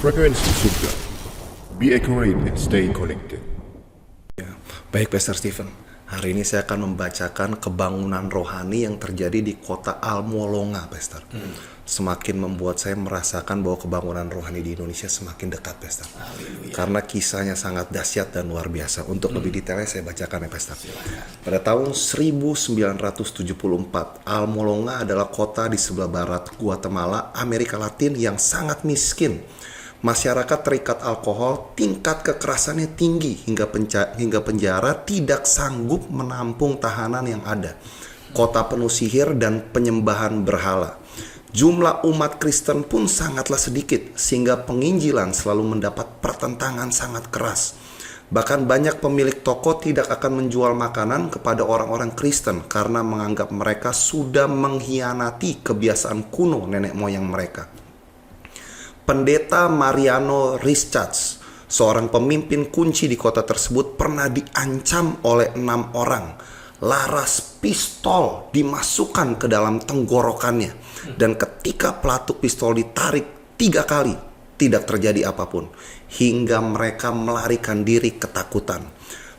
Frekuensi Surga. Be accurate and stay connected. Ya, baik Pastor Stephen. Hari ini saya akan membacakan kebangunan rohani yang terjadi di kota Almolonga, Pastor. Semakin membuat saya merasakan bahwa kebangunan rohani di Indonesia semakin dekat, Pastor. Karena kisahnya sangat dahsyat dan luar biasa. Untuk lebih detailnya saya bacakan ya, Pastor. Pada tahun 1974, Almolonga adalah kota di sebelah barat Guatemala, Amerika Latin yang sangat miskin. Masyarakat terikat alkohol, tingkat kekerasannya tinggi hingga penjara tidak sanggup menampung tahanan yang ada. Kota penuh sihir dan penyembahan berhala. Jumlah umat Kristen pun sangatlah sedikit sehingga penginjilan selalu mendapat pertentangan sangat keras. Bahkan banyak pemilik toko tidak akan menjual makanan kepada orang-orang Kristen karena menganggap mereka sudah mengkhianati kebiasaan kuno nenek moyang mereka. Pendeta Mariano Richards, seorang pemimpin kunci di kota tersebut, pernah diancam oleh 6 orang. Laras pistol dimasukkan ke dalam tenggorokannya, dan ketika pelatuk pistol ditarik 3 kali, tidak terjadi apapun, hingga mereka melarikan diri ketakutan.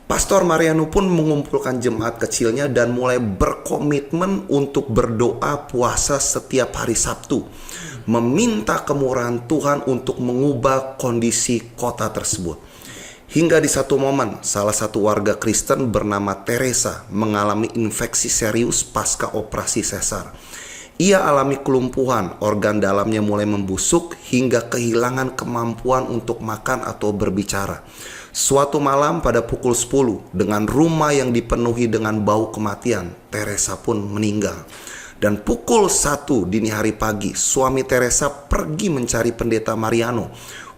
Pastor Mariano pun mengumpulkan jemaat kecilnya dan mulai berkomitmen untuk berdoa puasa setiap hari Sabtu, meminta kemurahan Tuhan untuk mengubah kondisi kota tersebut. Hingga di satu momen, salah satu warga Kristen bernama Teresa mengalami infeksi serius pasca operasi sesar. Ia alami kelumpuhan, organ dalamnya mulai membusuk hingga kehilangan kemampuan untuk makan atau berbicara. Suatu malam pada pukul 10, dengan rumah yang dipenuhi dengan bau kematian, Teresa pun meninggal. Dan pukul 1 dini hari pagi, suami Teresa pergi mencari pendeta Mariano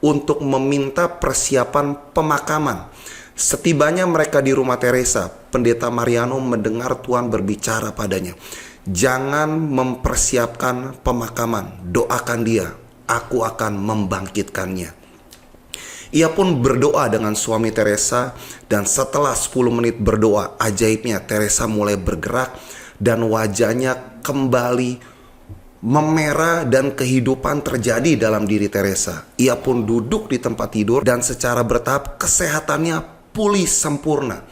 untuk meminta persiapan pemakaman. Setibanya mereka di rumah Teresa, pendeta Mariano mendengar Tuhan berbicara padanya. Jangan mempersiapkan pemakaman, doakan dia, aku akan membangkitkannya. Ia pun berdoa dengan suami Teresa, dan setelah 10 menit berdoa, ajaibnya Teresa mulai bergerak dan wajahnya kembali memerah dan kehidupan terjadi dalam diri Teresa. Ia pun duduk di tempat tidur dan secara bertahap kesehatannya pulih sempurna.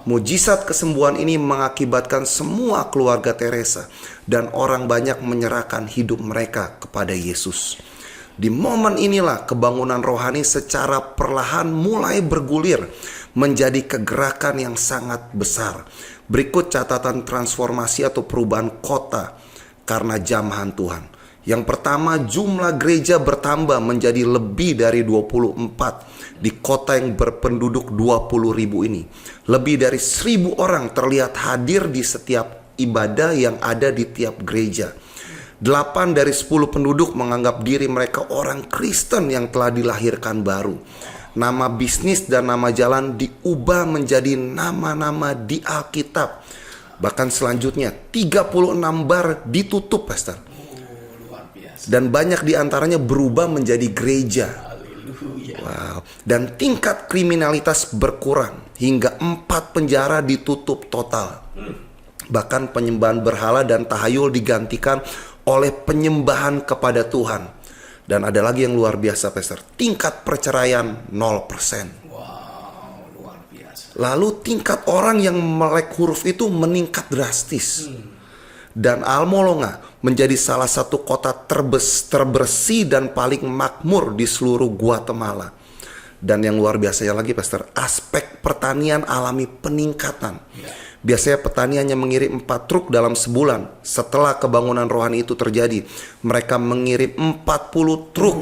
Mujizat kesembuhan ini mengakibatkan semua keluarga Teresa dan orang banyak menyerahkan hidup mereka kepada Yesus. Di momen inilah kebangunan rohani secara perlahan mulai bergulir menjadi kegerakan yang sangat besar. Berikut catatan transformasi atau perubahan kota karena jamahan Tuhan. Yang pertama, jumlah gereja bertambah menjadi lebih dari 24 di kota yang berpenduduk 20.000 ini. Lebih dari 1.000 orang terlihat hadir di setiap ibadah yang ada di tiap gereja. 8 dari 10 penduduk menganggap diri mereka orang Kristen yang telah dilahirkan baru. Nama bisnis dan nama jalan diubah menjadi nama-nama di Alkitab. Bahkan selanjutnya 36 bar ditutup, Pastor. Dan banyak di antaranya berubah menjadi gereja. Wow. Dan tingkat kriminalitas berkurang hingga 4 penjara ditutup total. Bahkan penyembahan berhala dan tahayul digantikan oleh penyembahan kepada Tuhan. Dan ada lagi yang luar biasa, Pastor. Tingkat perceraian 0%. Wow, luar biasa. Lalu tingkat orang yang melek huruf itu meningkat drastis. Dan Almolonga menjadi salah satu kota terbersih dan paling makmur di seluruh Guatemala. Dan yang luar biasanya lagi, Pastor, aspek pertanian alami peningkatan. Biasanya petani hanya mengirim 4 truk dalam sebulan. Setelah kebangunan rohani itu terjadi, mereka mengirim 40 truk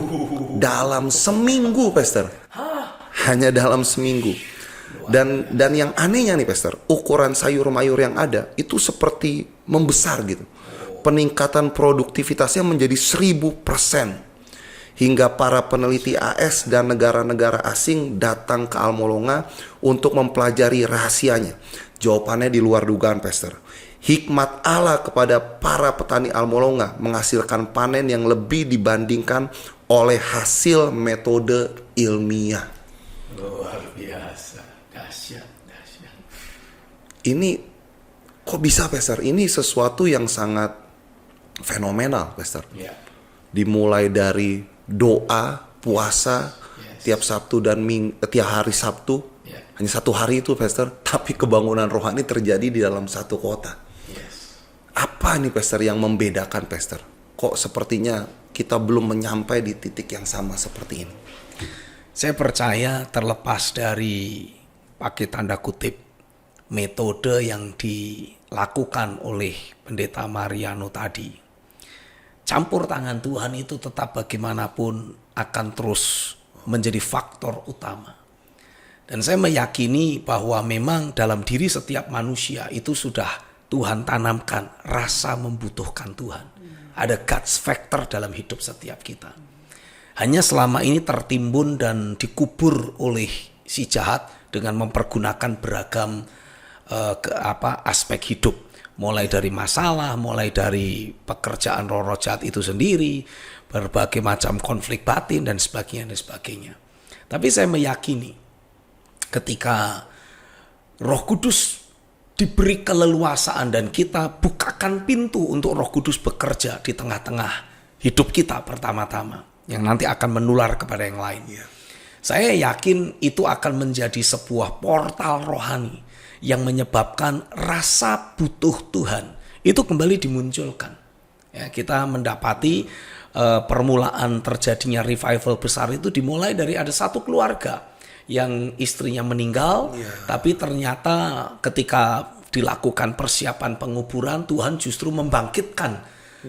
dalam seminggu, Pastor. Hanya dalam seminggu. Dan yang anehnya nih, Pastor, ukuran sayur mayur yang ada itu seperti membesar gitu. Peningkatan produktivitasnya menjadi 1000%. Hingga para peneliti AS dan negara-negara asing datang ke Almolonga untuk mempelajari rahasianya. Jawabannya di luar dugaan, Pastor. Hikmat Allah kepada para petani Almolonga menghasilkan panen yang lebih dibandingkan oleh hasil metode ilmiah. Luar biasa, dahsyat. Ini kok bisa, Pastor? Ini sesuatu yang sangat fenomenal, Pastor. Ya. Dimulai dari doa puasa tiap Sabtu dan tiap hari Sabtu. Hanya satu hari itu, Pastor, tapi kebangunan rohani terjadi di dalam satu kota. Apa nih, Pastor, yang membedakan, Pastor? Kok sepertinya kita belum menyampai di titik yang sama seperti ini? Saya percaya terlepas dari pakai tanda kutip metode yang dilakukan oleh Pendeta Mariano tadi, campur tangan Tuhan itu tetap bagaimanapun akan terus menjadi faktor utama. Dan saya meyakini bahwa memang dalam diri setiap manusia itu sudah Tuhan tanamkan rasa membutuhkan Tuhan. Ada God's factor dalam hidup setiap kita. Hanya selama ini tertimbun dan dikubur oleh si jahat dengan mempergunakan beragam aspek hidup. Mulai dari masalah, mulai dari pekerjaan roh-roh jahat itu sendiri, berbagai macam konflik batin dan sebagainya dan sebagainya. Tapi saya meyakini ketika Roh Kudus diberi keleluasaan dan kita bukakan pintu untuk Roh Kudus bekerja di tengah-tengah hidup kita pertama-tama, yang nanti akan menular kepada yang lain. Saya yakin itu akan menjadi sebuah portal rohani yang menyebabkan rasa butuh Tuhan itu kembali dimunculkan. Ya, kita mendapati permulaan terjadinya revival besar itu dimulai dari ada satu keluarga yang istrinya meninggal, tapi ternyata ketika dilakukan persiapan penguburan, Tuhan justru membangkitkan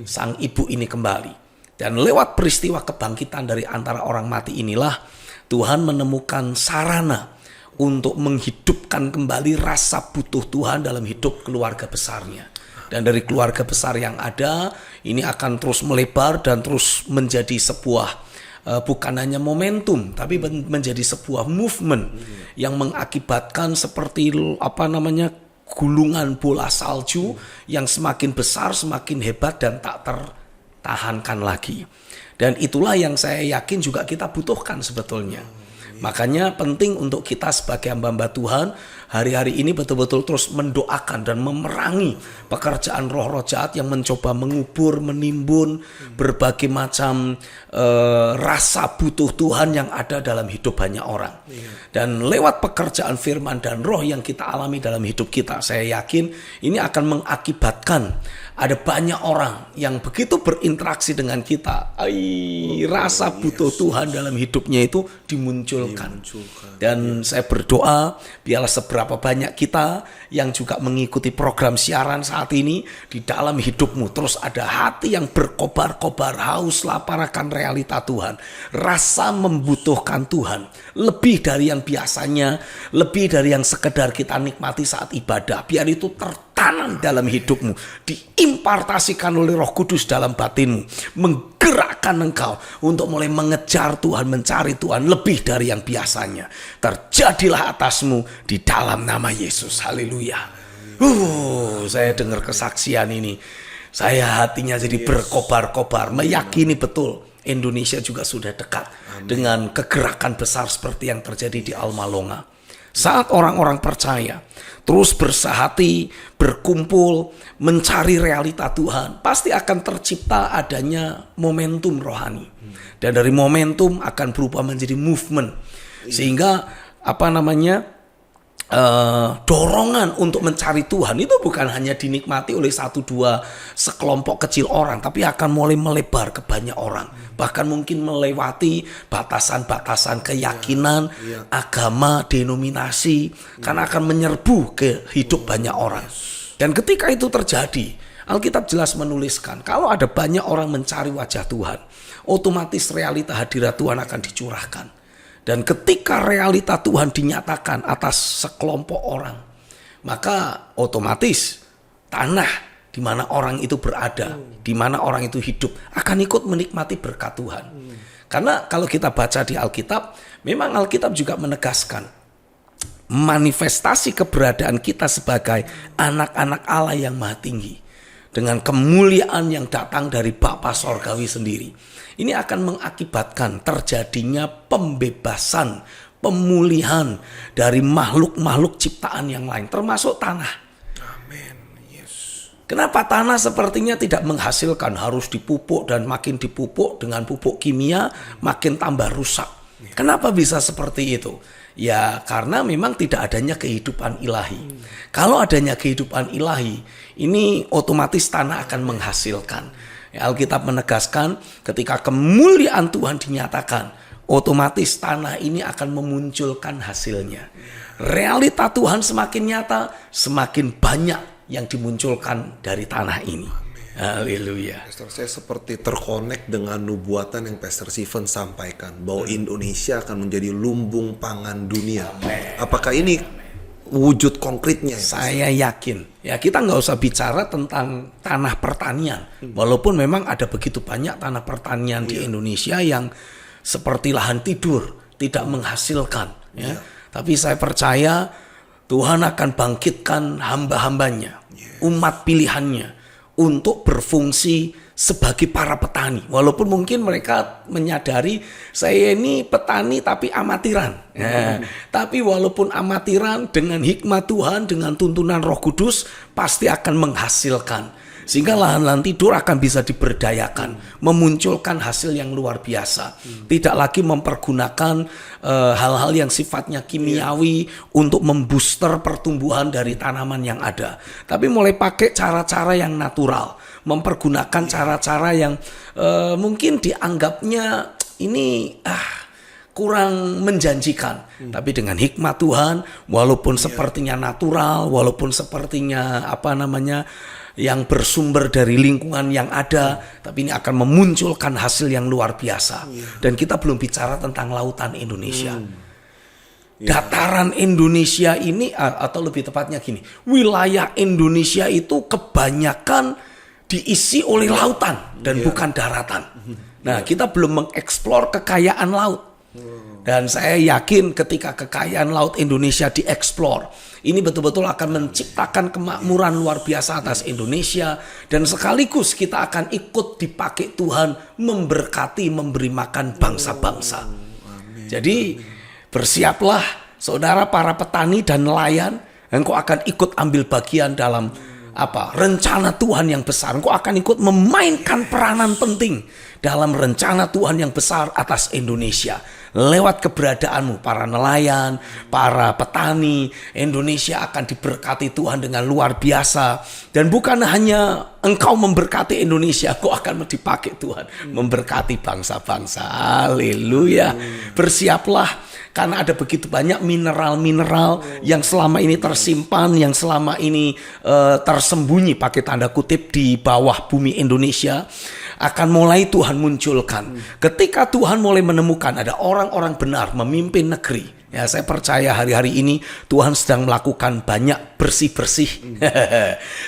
sang ibu ini kembali. Dan lewat peristiwa kebangkitan dari antara orang mati inilah Tuhan menemukan sarana untuk menghidupkan kembali rasa butuh Tuhan dalam hidup keluarga besarnya. Dan dari keluarga besar yang ada, ini akan terus melebar dan terus menjadi sebuah bukan hanya momentum, tapi menjadi sebuah movement yang mengakibatkan seperti gulungan bola salju yang semakin besar, semakin hebat dan tak tertahankan lagi. Dan itulah yang saya yakin juga kita butuhkan sebetulnya. Makanya penting untuk kita sebagai hamba-hamba Tuhan hari-hari ini betul-betul terus mendoakan dan memerangi pekerjaan roh-roh jahat yang mencoba mengubur, menimbun berbagai macam rasa butuh Tuhan yang ada dalam hidup banyak orang. Dan lewat pekerjaan firman dan roh yang kita alami dalam hidup kita, saya yakin ini akan mengakibatkan ada banyak orang yang begitu berinteraksi dengan kita, rasa butuh Tuhan dalam hidupnya itu dimunculkan. Dan saya berdoa biarlah seberapa banyak kita yang juga mengikuti program siaran saat ini, di dalam hidupmu terus ada hati yang berkobar-kobar, haus lapar akan realita Tuhan, rasa membutuhkan Tuhan lebih dari yang biasanya, lebih dari yang sekedar kita nikmati saat ibadah. Biar itu tertanam dalam hidupmu, diimpartasikan oleh Roh Kudus dalam batinmu, menggerakkan engkau untuk mulai mengejar Tuhan, mencari Tuhan lebih dari yang biasanya. Terjadilah atasmu di dalam nama Yesus. Haleluya. Saya dengar kesaksian ini, saya hatinya jadi berkobar-kobar, meyakini betul Indonesia juga sudah dekat dengan kegerakan besar seperti yang terjadi di Almalonga. Saat orang-orang percaya terus bersahati, berkumpul, mencari realita Tuhan, pasti akan tercipta adanya momentum rohani. Dan dari momentum akan berubah menjadi movement. Sehingga dorongan untuk mencari Tuhan itu bukan hanya dinikmati oleh satu dua sekelompok kecil orang, tapi akan mulai melebar ke banyak orang, bahkan mungkin melewati batasan-batasan keyakinan, agama, denominasi, karena akan menyerbu ke hidup banyak orang. Dan ketika itu terjadi, Alkitab jelas menuliskan kalau ada banyak orang mencari wajah Tuhan, otomatis realita hadirat Tuhan akan dicurahkan. Dan ketika realita Tuhan dinyatakan atas sekelompok orang, maka otomatis tanah di mana orang itu berada, di mana orang itu hidup, akan ikut menikmati berkat Tuhan. Karena kalau kita baca di Alkitab, memang Alkitab juga menegaskan manifestasi keberadaan kita sebagai anak-anak Allah yang maha tinggi, dengan kemuliaan yang datang dari Bapa Sorgawi sendiri. Ini akan mengakibatkan terjadinya pembebasan, pemulihan dari makhluk-makhluk ciptaan yang lain, termasuk tanah. Amin. Yes. Kenapa tanah sepertinya tidak menghasilkan, harus dipupuk dan makin dipupuk dengan pupuk kimia makin tambah rusak. Kenapa bisa seperti itu? Ya karena memang tidak adanya kehidupan ilahi. Kalau adanya kehidupan ilahi, ini otomatis tanah akan menghasilkan. Alkitab menegaskan ketika kemuliaan Tuhan dinyatakan, otomatis tanah ini akan memunculkan hasilnya. Realita Tuhan semakin nyata, semakin banyak yang dimunculkan dari tanah ini. Haleluya. Pastor, saya seperti terkonek dengan nubuatan yang Pastor Stephen sampaikan bahwa Indonesia akan menjadi lumbung pangan dunia. Apakah ini wujud konkretnya? Saya yakin. Ya kita nggak usah bicara tentang tanah pertanian. Walaupun memang ada begitu banyak tanah pertanian di Indonesia yang seperti lahan tidur, tidak menghasilkan. Ya. Tapi saya percaya Tuhan akan bangkitkan hamba-hambanya, umat pilihannya, untuk berfungsi sebagai para petani. Walaupun mungkin mereka menyadari saya ini petani tapi amatiran. Tapi walaupun amatiran, dengan hikmat Tuhan, dengan tuntunan Roh Kudus, pasti akan menghasilkan. Sehingga lahan-lahan tidur akan bisa diberdayakan, memunculkan hasil yang luar biasa. Tidak lagi mempergunakan hal-hal yang sifatnya kimiawi untuk membooster pertumbuhan dari tanaman yang ada. Tapi mulai pakai cara-cara yang natural, mempergunakan cara-cara yang mungkin dianggapnya ini kurang menjanjikan. Tapi dengan hikmat Tuhan, walaupun sepertinya natural, walaupun sepertinya yang bersumber dari lingkungan yang ada, tapi ini akan memunculkan hasil yang luar biasa. Dan kita belum bicara tentang lautan Indonesia. Dataran Indonesia ini, atau lebih tepatnya gini, wilayah Indonesia itu kebanyakan diisi oleh lautan dan bukan daratan. Nah, kita belum mengeksplor kekayaan laut. Dan saya yakin ketika kekayaan laut Indonesia dieksplor, ini betul-betul akan menciptakan kemakmuran luar biasa atas Indonesia. Dan sekaligus kita akan ikut dipakai Tuhan memberkati, memberi makan bangsa-bangsa. Jadi bersiaplah saudara para petani dan nelayan, engkau akan ikut ambil bagian dalam rencana Tuhan yang besar. Engkau akan ikut memainkan peranan penting dalam rencana Tuhan yang besar atas Indonesia. Lewat keberadaanmu, para nelayan, para petani, Indonesia akan diberkati Tuhan dengan luar biasa. Dan bukan hanya engkau memberkati Indonesia, kau akan dipakai Tuhan memberkati bangsa-bangsa. Haleluya. Bersiaplah, karena ada begitu banyak mineral-mineral yang selama ini tersimpan, yang selama ini tersembunyi pakai tanda kutip di bawah bumi Indonesia, akan mulai Tuhan munculkan. Ketika Tuhan mulai menemukan ada orang-orang benar memimpin negeri, ya saya percaya hari-hari ini Tuhan sedang melakukan banyak bersih-bersih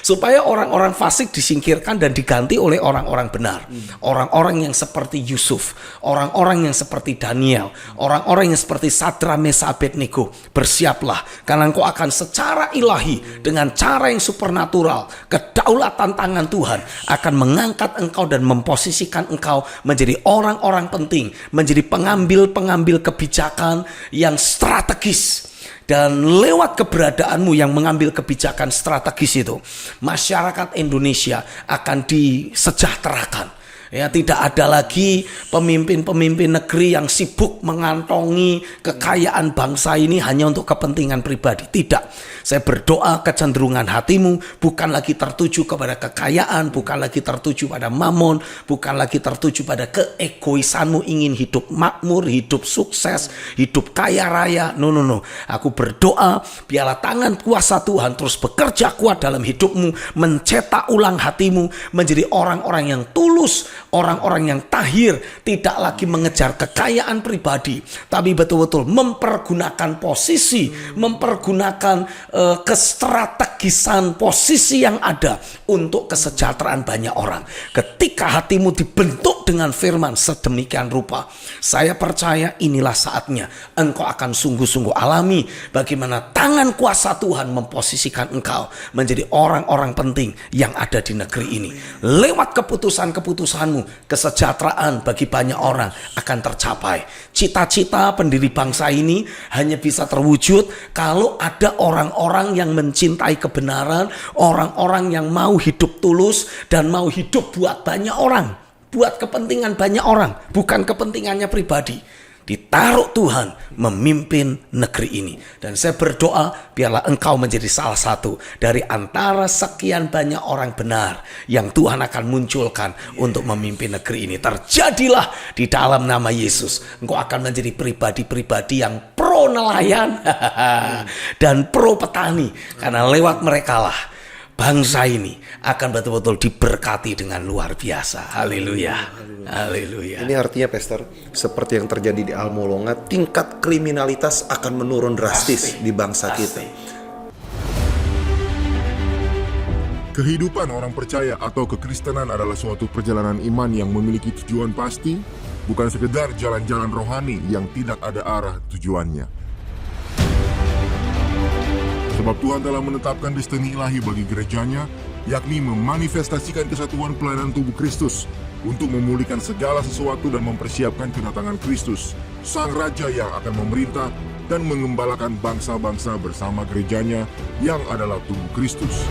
supaya orang-orang fasik disingkirkan dan diganti oleh orang-orang benar. Orang-orang yang seperti Yusuf, orang-orang yang seperti Daniel, orang-orang yang seperti Sadra, Mesa, Abednego. Bersiaplah, karena engkau akan secara ilahi dengan cara yang supernatural, kedaulatan tangan Tuhan akan mengangkat engkau dan memposisikan engkau menjadi orang-orang penting, menjadi pengambil-pengambil kebijakan yang strategis. Dan lewat keberadaanmu yang mengambil kebijakan strategis itu, masyarakat Indonesia akan disejahterakan. Ya, tidak ada lagi pemimpin-pemimpin negeri yang sibuk mengantongi kekayaan bangsa ini hanya untuk kepentingan pribadi. Tidak. Saya berdoa kecenderungan hatimu bukan lagi tertuju kepada kekayaan, bukan lagi tertuju pada mamon, bukan lagi tertuju pada keegoisanmu ingin hidup makmur, hidup sukses, hidup kaya raya. No. Aku berdoa biarlah tangan kuasa Tuhan terus bekerja kuat dalam hidupmu, mencetak ulang hatimu menjadi orang-orang yang tulus, orang-orang yang tahir, tidak lagi mengejar kekayaan pribadi, tapi betul-betul mempergunakan posisi, mempergunakan kestrategisan posisi yang ada untuk kesejahteraan banyak orang. Ketika hatimu dibentuk dengan firman sedemikian rupa. Saya percaya inilah saatnya engkau akan sungguh-sungguh alami bagaimana tangan kuasa Tuhan memposisikan engkau menjadi orang-orang penting yang ada di negeri ini. Lewat keputusan-keputusanmu, kesejahteraan bagi banyak orang akan tercapai. Cita-cita pendiri bangsa ini hanya bisa terwujud kalau ada orang-orang yang mencintai kebenaran, orang-orang yang mau hidup tulus dan mau hidup buat banyak orang, buat kepentingan banyak orang, bukan kepentingannya pribadi. Ditaruh Tuhan memimpin negeri ini. Dan saya berdoa biarlah engkau menjadi salah satu dari antara sekian banyak orang benar yang Tuhan akan munculkan untuk memimpin negeri ini. Terjadilah di dalam nama Yesus. Engkau akan menjadi pribadi-pribadi yang pro nelayan dan pro petani. Karena lewat merekalah bangsa ini akan betul-betul diberkati dengan luar biasa. Haleluya. Haleluya. Ini artinya Pastor, seperti yang terjadi di Almolonga, tingkat kriminalitas akan menurun drastis di bangsa kita. Kehidupan orang percaya atau kekristenan adalah suatu perjalanan iman yang memiliki tujuan pasti, bukan sekedar jalan-jalan rohani yang tidak ada arah tujuannya. Sebab Tuhan telah menetapkan destiny ilahi bagi gerejanya, yakni memanifestasikan kesatuan pelayanan tubuh Kristus untuk memulihkan segala sesuatu dan mempersiapkan kedatangan Kristus, Sang Raja yang akan memerintah dan mengembalakan bangsa-bangsa bersama gerejanya yang adalah tubuh Kristus.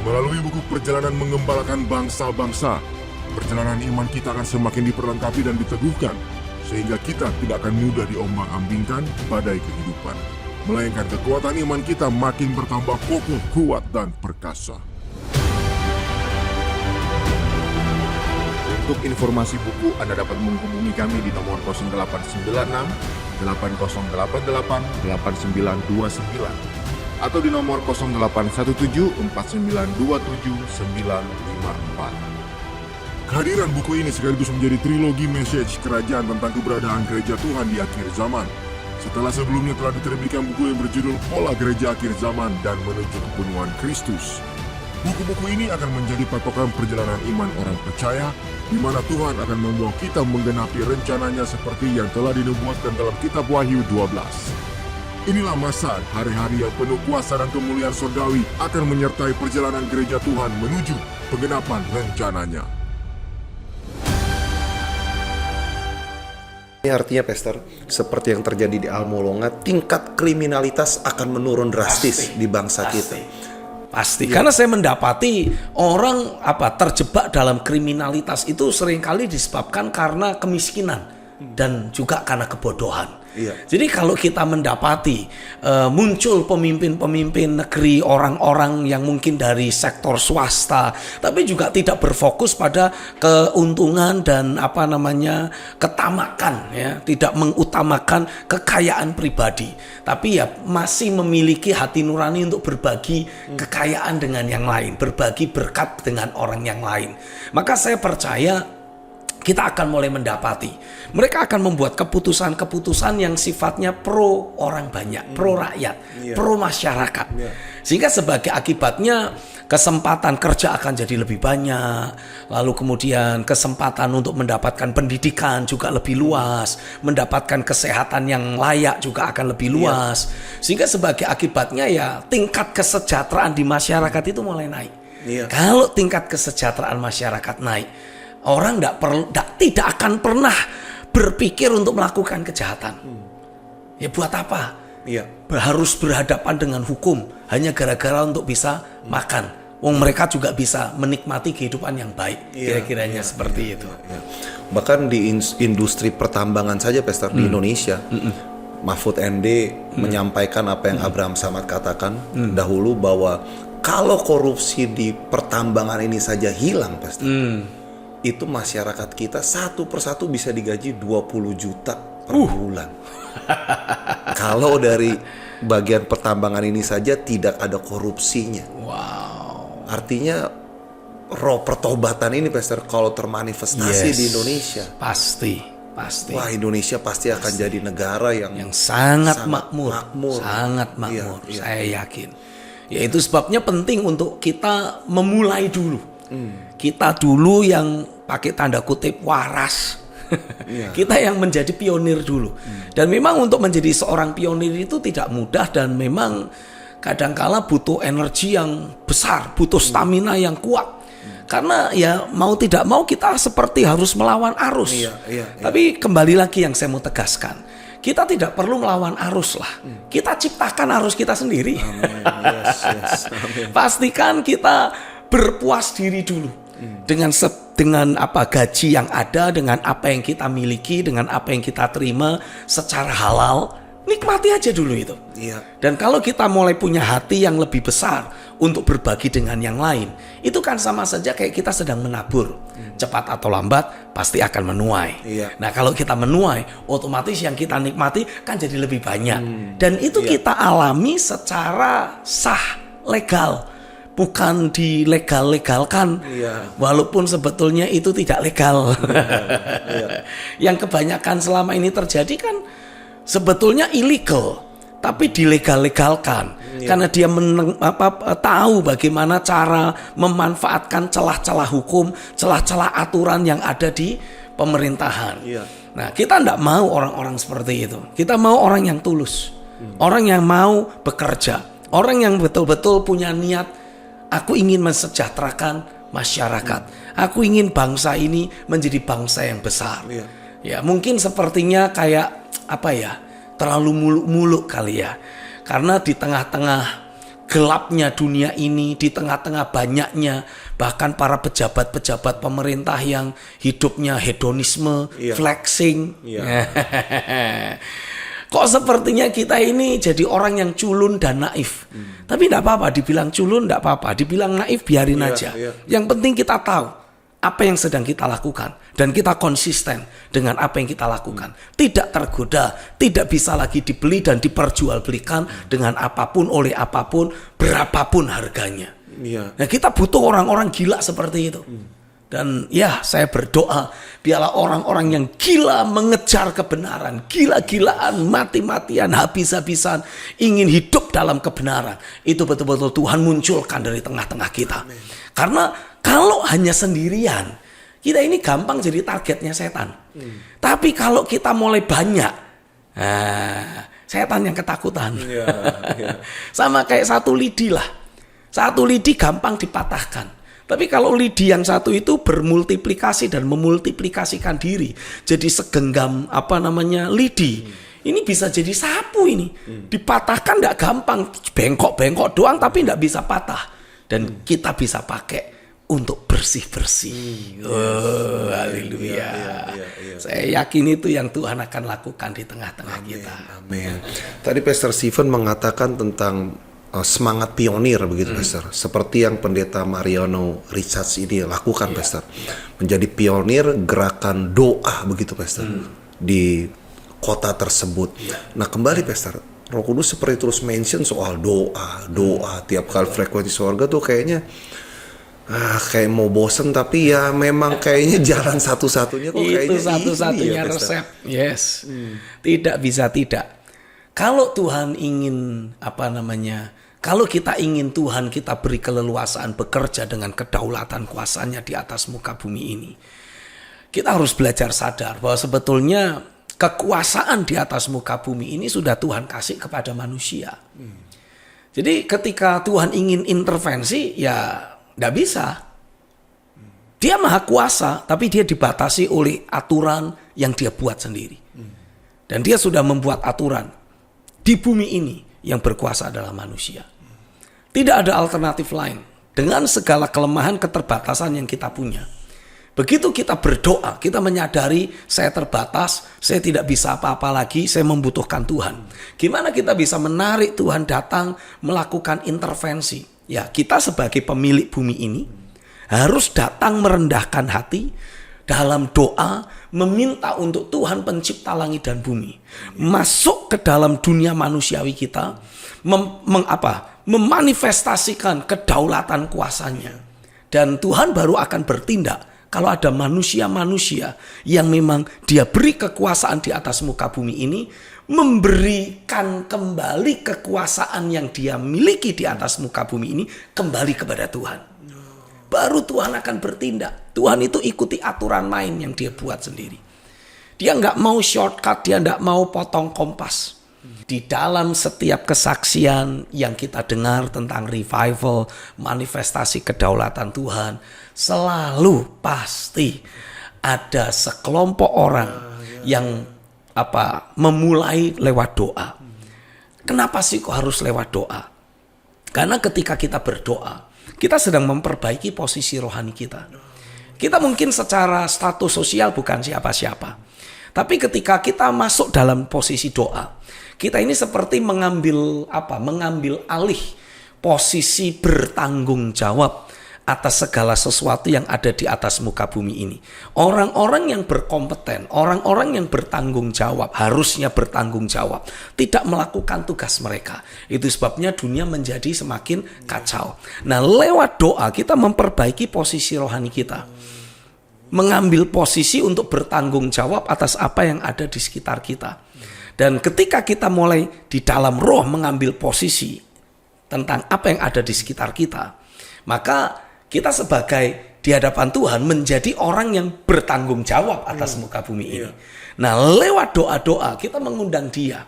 Melalui buku Perjalanan Mengembalakan Bangsa-Bangsa, perjalanan iman kita akan semakin diperlengkapi dan diteguhkan, sehingga kita tidak akan mudah diombang-ambingkan badai kehidupan, melainkan kekuatan iman kita makin bertambah kokoh, kuat, dan perkasa. Untuk informasi buku, Anda dapat menghubungi kami di nomor 0896 8088 8929 atau di nomor 0817 4927 954. Kehadiran buku ini sekaligus menjadi trilogi message kerajaan tentang keberadaan gereja Tuhan di akhir zaman. Setelah sebelumnya telah diterbitkan buku yang berjudul Pola Gereja Akhir Zaman dan Menuju Kepenuhan Kristus. Buku-buku ini akan menjadi patokan perjalanan iman orang percaya, di mana Tuhan akan membawa kita menggenapi rencananya seperti yang telah dinubuatkan dalam kitab Wahyu 12. Inilah masa hari-hari yang penuh kuasa dan kemuliaan surgawi akan menyertai perjalanan gereja Tuhan menuju penggenapan rencananya. Ini artinya Pastor, seperti yang terjadi di Almolonga, tingkat kriminalitas akan menurun drastis di bangsa kita. Pasti, karena saya mendapati orang terjebak dalam kriminalitas itu seringkali disebabkan karena kemiskinan dan juga karena kebodohan. Jadi kalau kita mendapati muncul pemimpin-pemimpin negeri, orang-orang yang mungkin dari sektor swasta, tapi juga tidak berfokus pada keuntungan dan ketamakan, ya, tidak mengutamakan kekayaan pribadi, tapi ya masih memiliki hati nurani untuk berbagi kekayaan dengan yang lain, berbagi berkat dengan orang yang lain. Maka saya percaya kita akan mulai mendapati mereka akan membuat keputusan-keputusan yang sifatnya pro orang banyak, pro rakyat, pro masyarakat. Sehingga sebagai akibatnya kesempatan kerja akan jadi lebih banyak, lalu kemudian kesempatan untuk mendapatkan pendidikan juga lebih luas, mendapatkan kesehatan yang layak juga akan lebih luas. Tidak sebagai akibatnya ya tingkat kesejahteraan di masyarakat itu mulai naik. Kalau tingkat kesejahteraan masyarakat naik, orang tidak akan pernah berpikir untuk melakukan kejahatan. Ya buat apa? Harus berhadapan dengan hukum hanya gara-gara untuk bisa makan. Wong mereka juga bisa menikmati kehidupan yang baik. Kira-kiranya seperti itu. Bahkan di industri pertambangan saja, Pastor, di Indonesia, Mahfud MD menyampaikan apa yang Abraham Samad katakan dahulu, bahwa kalau korupsi di pertambangan ini saja hilang, Pastor, itu masyarakat kita satu persatu bisa digaji 20 juta per bulan. Kalau dari bagian pertambangan ini saja tidak ada korupsinya. Wow. Artinya roh pertobatan ini, Pastor, kalau termanifestasi di Indonesia, pasti. Wah, Indonesia pasti akan jadi negara yang sangat makmur. Sangat makmur. Saya yakin. Ya itu sebabnya penting untuk kita memulai dulu. Kita dulu yang pakai tanda kutip waras. Kita yang menjadi pionir dulu. Dan memang untuk menjadi seorang pionir itu tidak mudah, dan memang kadangkala butuh energi yang besar, butuh stamina yang kuat. Karena ya mau tidak mau kita seperti harus melawan arus. Tapi kembali lagi yang saya mau tegaskan, kita tidak perlu melawan arus lah. Kita ciptakan arus kita sendiri. Pastikan kita berpuas diri dulu dengan apa gaji yang ada, dengan apa yang kita miliki, dengan apa yang kita terima secara halal. Nikmati aja dulu itu. Dan kalau kita mulai punya hati yang lebih besar untuk berbagi dengan yang lain, itu kan sama saja kayak kita sedang menabur. Cepat atau lambat pasti akan menuai. Nah, kalau kita menuai, otomatis yang kita nikmati kan jadi lebih banyak. Dan itu kita alami secara sah, legal. Bukan dilegal-legalkan, walaupun sebetulnya itu tidak legal. Yang kebanyakan selama ini terjadi kan sebetulnya illegal, tapi dilegal-legalkan. Karena dia tahu bagaimana cara memanfaatkan celah-celah hukum, celah-celah aturan yang ada di pemerintahan. Nah, kita tidak mau orang-orang seperti itu. Kita mau orang yang tulus, orang yang mau bekerja, orang yang betul-betul punya niat. Aku ingin mensejahterakan masyarakat. Aku ingin bangsa ini menjadi bangsa yang besar. Ya, mungkin sepertinya kayak terlalu muluk-muluk kali ya. Karena di tengah-tengah gelapnya dunia ini, di tengah-tengah banyaknya bahkan para pejabat-pejabat pemerintah yang hidupnya hedonisme, flexing. Kok sepertinya kita ini jadi orang yang culun dan naif. Tapi tidak apa-apa, dibilang culun tidak apa-apa, dibilang naif biarin aja. Yang penting kita tahu apa yang sedang kita lakukan, dan kita konsisten dengan apa yang kita lakukan. Tidak tergoda, tidak bisa lagi dibeli dan diperjualbelikan dengan apapun, oleh apapun, berapapun harganya. Nah, kita butuh orang-orang gila seperti itu. Dan ya, saya berdoa biarlah orang-orang yang gila mengejar kebenaran, gila-gilaan, mati-matian, habis-habisan ingin hidup dalam kebenaran, itu betul-betul Tuhan munculkan dari tengah-tengah kita. Karena kalau hanya sendirian, kita ini gampang jadi targetnya setan. Tapi kalau kita mulai banyak, setan yang ketakutan. Sama kayak satu lidi lah. Satu lidi gampang dipatahkan. Tapi kalau lidi yang satu itu bermultiplikasi dan memultiplikasikan diri, jadi segenggam lidi, ini bisa jadi sapu ini. Dipatahkan tidak gampang, bengkok-bengkok doang tapi tidak bisa patah. Dan kita bisa pakai untuk bersih-bersih. Haleluya. Saya yakin itu yang Tuhan akan lakukan di tengah-tengah kita. Amin. Tadi Pastor Stephen mengatakan tentang semangat pionir begitu, Pastor. Seperti yang Pendeta Mariano Richards ini lakukan, Pastor. Menjadi pionir gerakan doa begitu, Pastor. Di kota tersebut. Nah, kembali, Pastor. Roh Kudus seperti terus mention soal doa. Tiap kali frekuensi sorga tuh kayaknya kayak mau bosen, tapi ya memang kayaknya jalan satu-satunya kok kayaknya itu satu-satunya resep. Yes. Tidak bisa tidak. Kalau Tuhan ingin kalau kita ingin Tuhan kita beri keleluasaan bekerja dengan kedaulatan kuasanya di atas muka bumi ini, kita harus belajar sadar bahwa sebetulnya kekuasaan di atas muka bumi ini sudah Tuhan kasih kepada manusia. Jadi ketika Tuhan ingin intervensi, ya tidak bisa. Dia maha kuasa, tapi dia dibatasi oleh aturan yang dia buat sendiri. Dan dia sudah membuat aturan. Di bumi ini yang berkuasa adalah manusia. Tidak ada alternatif lain. Dengan segala kelemahan keterbatasan yang kita punya. Begitu kita berdoa, kita menyadari saya terbatas, saya tidak bisa apa-apa lagi, saya membutuhkan Tuhan. Gimana kita bisa menarik Tuhan datang melakukan intervensi? Ya, kita sebagai pemilik bumi ini harus datang merendahkan hati dalam doa, meminta untuk Tuhan pencipta langit dan bumi masuk ke dalam dunia manusiawi kita, memanifestasikan kedaulatan kuasanya. Dan Tuhan baru akan bertindak kalau ada manusia-manusia yang memang dia beri kekuasaan di atas muka bumi ini, memberikan kembali kekuasaan yang dia miliki di atas muka bumi ini kembali kepada Tuhan. baru Tuhan akan bertindak. Tuhan itu ikuti aturan main yang dia buat sendiri. Dia nggak mau shortcut, dia nggak mau potong kompas. Di dalam setiap kesaksian yang kita dengar tentang revival, manifestasi kedaulatan Tuhan, selalu pasti ada sekelompok orang yang memulai lewat doa. Kenapa sih kok harus lewat doa? Karena ketika kita berdoa, kita sedang memperbaiki posisi rohani kita. Kita mungkin secara status sosial bukan siapa-siapa. Tapi ketika kita masuk dalam posisi doa, kita ini seperti mengambil alih posisi bertanggung jawab atas segala sesuatu yang ada di atas muka bumi ini. Orang-orang yang berkompeten, orang-orang yang bertanggung jawab, harusnya bertanggung jawab, tidak melakukan tugas mereka. Itu sebabnya dunia menjadi semakin kacau. Nah, lewat doa kita memperbaiki posisi rohani kita. Mengambil posisi untuk bertanggung jawab atas apa yang ada di sekitar kita. Dan ketika kita mulai di dalam roh mengambil posisi tentang apa yang ada di sekitar kita, maka kita sebagai di hadapan Tuhan menjadi orang yang bertanggung jawab atas muka bumi ini. Nah, lewat doa-doa kita mengundang Dia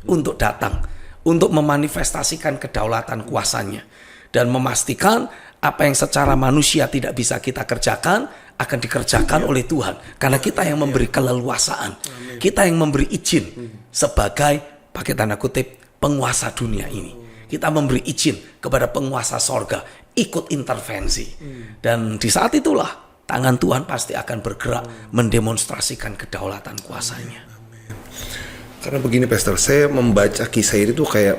untuk datang, untuk memanifestasikan kedaulatan kuasanya, dan memastikan apa yang secara manusia tidak bisa kita kerjakan akan dikerjakan oleh Tuhan. Karena kita yang memberi keleluasaan, kita yang memberi izin sebagai, pakai tanda kutip, penguasa dunia ini. Kita memberi izin kepada penguasa sorga ikut intervensi. Dan di saat itulah tangan Tuhan pasti akan bergerak mendemonstrasikan kedaulatan kuasanya. Karena begini Pastor, saya membaca kisah ini tuh kayak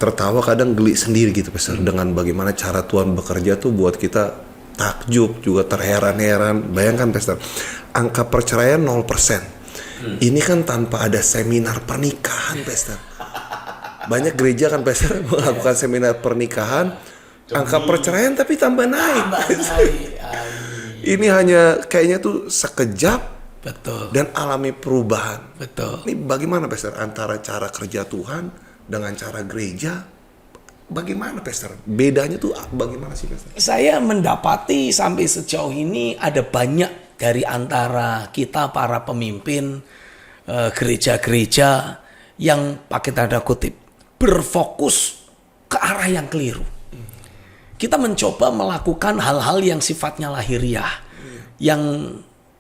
tertawa, kadang geli sendiri gitu Pastor, dengan bagaimana cara Tuhan bekerja tuh buat kita takjub, juga terheran-heran. Bayangkan Pastor, angka perceraian 0%. Ini kan tanpa ada seminar pernikahan Pastor. Banyak gereja kan Pastor melakukan seminar pernikahan, angka perceraian tapi tambah naik. Ini hanya kayaknya tuh sekejap. Betul. Dan alami perubahan. Betul. Ini bagaimana Pastor antara cara kerja Tuhan dengan cara gereja? Bagaimana Pastor? Bedanya tuh bagaimana sih Pastor? Saya mendapati sampai sejauh ini ada banyak dari antara kita para pemimpin gereja-gereja yang pakai tanda kutip berfokus ke arah yang keliru. Kita mencoba melakukan hal-hal yang sifatnya lahiriah, yang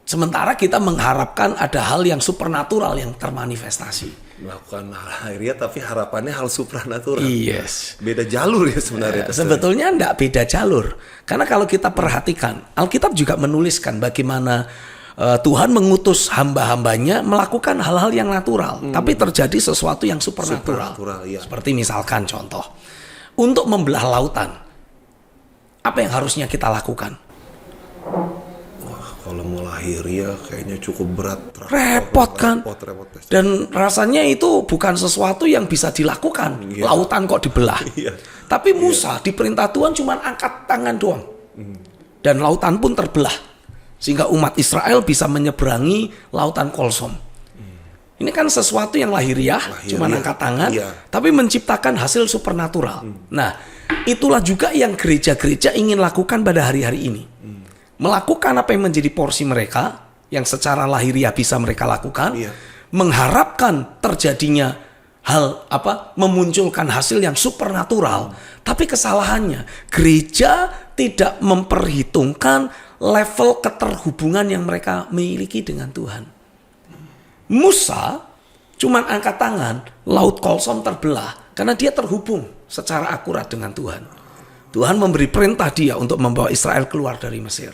sementara kita mengharapkan ada hal yang supernatural yang termanifestasi. Melakukan hal lahiriah tapi harapannya hal supranatural. Yes. Beda jalur ya sebenarnya. Sebetulnya enggak beda jalur. Karena kalau kita perhatikan, Alkitab juga menuliskan bagaimana Tuhan mengutus hamba-hambanya melakukan hal-hal yang natural, tapi terjadi sesuatu yang supernatural. Iya. Seperti misalkan contoh, untuk membelah lautan, apa yang harusnya kita lakukan? Kalau mau lahiriah kayaknya cukup berat. Repot kan? Repot. Dan rasanya itu bukan sesuatu yang bisa dilakukan. Iya. Lautan kok dibelah. Iya. Tapi Musa diperintah Tuhan cuma angkat tangan doang. Dan lautan pun terbelah. Sehingga umat Israel bisa menyeberangi lautan Kolsom. Ini kan sesuatu yang lahiriah. Cuma angkat tangan. Iya. Tapi menciptakan hasil supernatural. Nah, itulah juga yang gereja-gereja ingin lakukan pada hari-hari ini. Melakukan apa yang menjadi porsi mereka, yang secara lahiriah bisa mereka lakukan, mengharapkan terjadinya hal memunculkan hasil yang supernatural. Tapi kesalahannya, gereja tidak memperhitungkan level keterhubungan yang mereka miliki dengan Tuhan. Musa cuman angkat tangan, laut Kolsom terbelah karena dia terhubung secara akurat dengan Tuhan. Tuhan memberi perintah dia untuk membawa Israel keluar dari Mesir.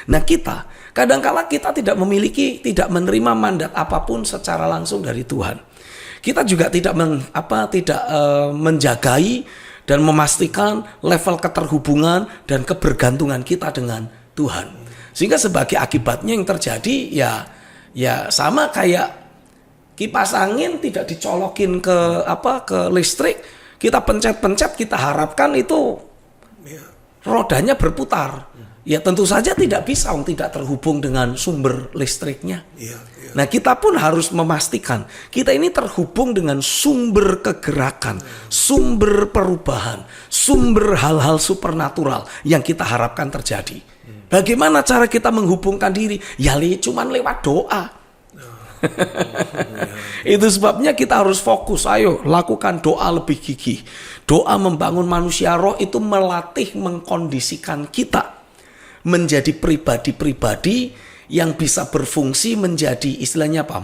Nah, kita kadangkala kita tidak menerima mandat apapun secara langsung dari Tuhan. Kita juga tidak menjagai dan memastikan level keterhubungan dan kebergantungan kita dengan Tuhan. Sehingga sebagai akibatnya yang terjadi ya sama kayak kipas angin tidak dicolokin ke listrik, kita pencet-pencet, kita harapkan itu rodanya berputar. Ya tentu saja tidak bisa tidak terhubung dengan sumber listriknya. Iya. Nah kita pun harus memastikan kita ini terhubung dengan sumber kegerakan, sumber perubahan, sumber hal-hal supernatural yang kita harapkan terjadi. Bagaimana cara kita menghubungkan diri? Ya cuman lewat doa. Itu sebabnya kita harus fokus. Ayo lakukan doa lebih gigih. Doa membangun manusia roh itu melatih, mengkondisikan kita menjadi pribadi-pribadi yang bisa berfungsi menjadi istilahnya apa?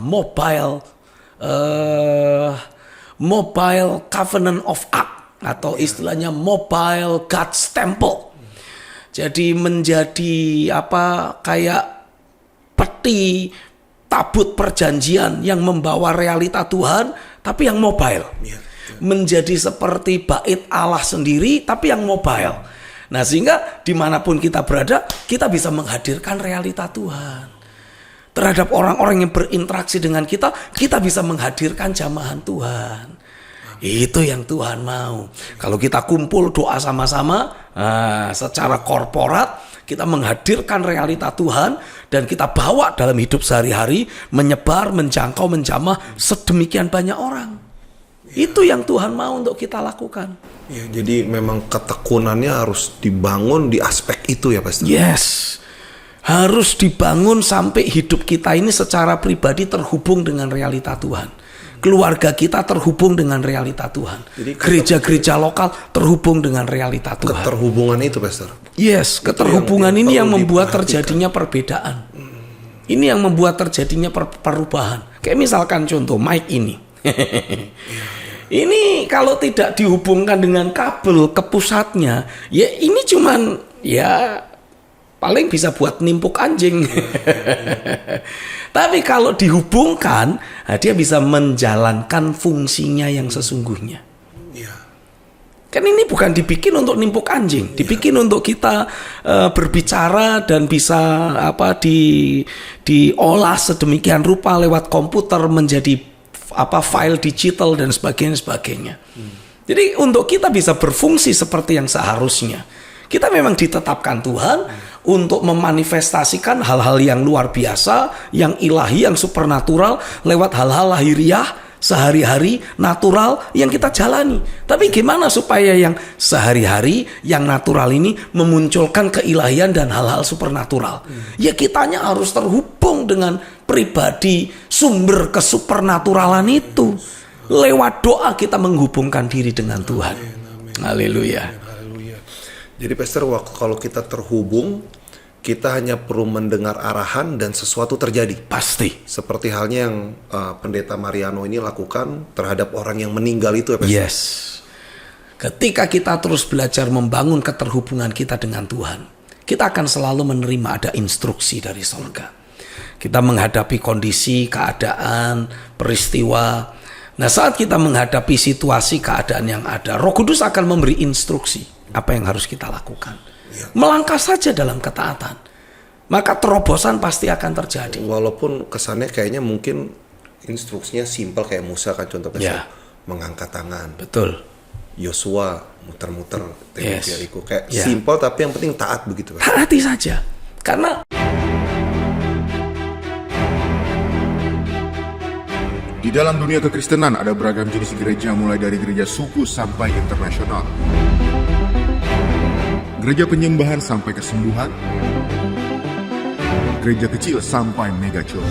Mobile Covenant of Ark atau istilahnya mobile God's Temple. Jadi menjadi apa? Kayak peti tabut perjanjian yang membawa realita Tuhan tapi yang mobile. Menjadi seperti bait Allah sendiri tapi yang mobile. Nah sehingga dimanapun kita berada, kita bisa menghadirkan realita Tuhan. Terhadap orang-orang yang berinteraksi dengan kita, kita bisa menghadirkan jamahan Tuhan. Itu yang Tuhan mau. Kalau kita kumpul doa sama-sama, secara korporat, kita menghadirkan realita Tuhan, dan kita bawa dalam hidup sehari-hari, menyebar, menjangkau, menjamah sedemikian banyak orang. Itu yang Tuhan mau untuk kita lakukan. Ya, jadi memang ketekunannya harus dibangun di aspek itu ya Pastor? Yes, harus dibangun sampai hidup kita ini secara pribadi terhubung dengan realita Tuhan. Keluarga kita terhubung dengan realita Tuhan. Gereja-gereja lokal terhubung dengan realita Tuhan. Keterhubungan itu Pastor? Yes, keterhubungan ini yang membuat terjadinya perbedaan. Ini yang membuat terjadinya perubahan. Kayak misalkan contoh mic ini. Ini kalau tidak dihubungkan dengan kabel ke pusatnya, ya ini cuman ya paling bisa buat nimpuk anjing. Tapi kalau dihubungkan, dia bisa menjalankan fungsinya yang sesungguhnya. Kan ini bukan dibikin untuk nimpuk anjing, dibikin untuk kita berbicara dan bisa diolah sedemikian rupa lewat komputer menjadi file digital dan sebagainya. Jadi untuk kita bisa berfungsi seperti yang seharusnya, kita memang ditetapkan Tuhan untuk memanifestasikan hal-hal yang luar biasa, yang ilahi, yang supernatural lewat hal-hal lahiriah sehari-hari natural yang kita jalani. Tapi gimana supaya yang sehari-hari, yang natural ini memunculkan keilahian dan hal-hal supernatural? Ya kitanya harus terhubung dengan pribadi sumber kesupernaturalan itu. Lewat doa kita menghubungkan diri dengan Tuhan. Haleluya. Jadi Pastor, kalau kita terhubung, kita hanya perlu mendengar arahan dan sesuatu terjadi. Pasti. Seperti halnya yang Pendeta Mariano ini lakukan terhadap orang yang meninggal itu ya Pastor? Yes. Ketika kita terus belajar membangun keterhubungan kita dengan Tuhan, kita akan selalu menerima ada instruksi dari surga. Kita menghadapi kondisi, keadaan, peristiwa. Nah saat kita menghadapi situasi, keadaan yang ada, Roh Kudus akan memberi instruksi apa yang harus kita lakukan. Melangkah saja dalam ketaatan, maka terobosan pasti akan terjadi. Walaupun kesannya kayaknya mungkin instruksinya simpel kayak Musa kan contohnya, mengangkat tangan. Betul. Yosua muter-muter Yeriko, kayak Ya. simpel tapi yang penting taat begitu. Taati saja, karena Di dalam dunia kekristenan ada beragam jenis gereja mulai dari gereja suku sampai internasional. Gereja penyembahan sampai kesembuhan. Gereja kecil sampai mega church.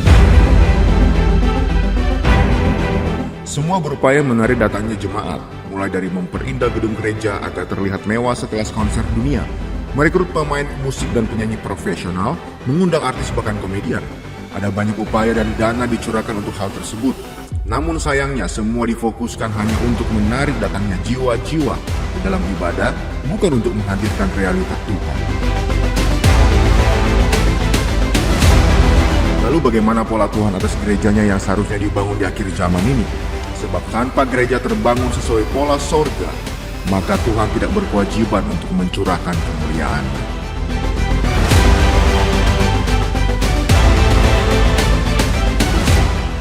Semua berupaya menarik datangnya jemaat, mulai dari memperindah gedung gereja agar terlihat mewah sekelas konser dunia, merekrut pemain musik dan penyanyi profesional, mengundang artis bahkan komedian. Ada banyak upaya dan dana dicurahkan untuk hal tersebut. Namun sayangnya semua difokuskan hanya untuk menarik datangnya jiwa-jiwa dalam ibadah, bukan untuk menghadirkan realitas Tuhan. Lalu bagaimana pola Tuhan atas gerejanya yang seharusnya dibangun di akhir zaman ini? Sebab tanpa gereja terbangun sesuai pola sorga, maka Tuhan tidak berkewajiban untuk mencurahkan kemuliaan.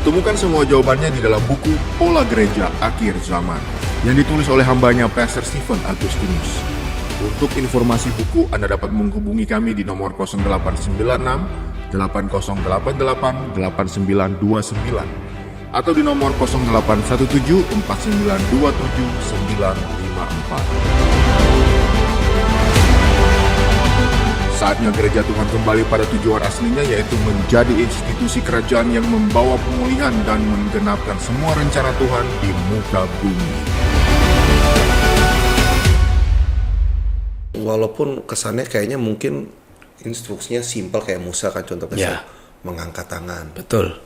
Temukan semua jawabannya di dalam buku Pola Gereja Akhir Zaman yang ditulis oleh hambanya Pastor Stephen Agustinus. Untuk informasi buku, Anda dapat menghubungi kami di nomor 0896 8088 8929 atau di nomor 0817 4927 954. Saatnya gereja Tuhan kembali pada tujuan aslinya, yaitu menjadi institusi kerajaan yang membawa pemulihan dan menggenapkan semua rencana Tuhan di muka bumi. Walaupun kesannya kayaknya mungkin instruksinya simpel kayak Musa kan contohnya Ya. mengangkat tangan. Betul.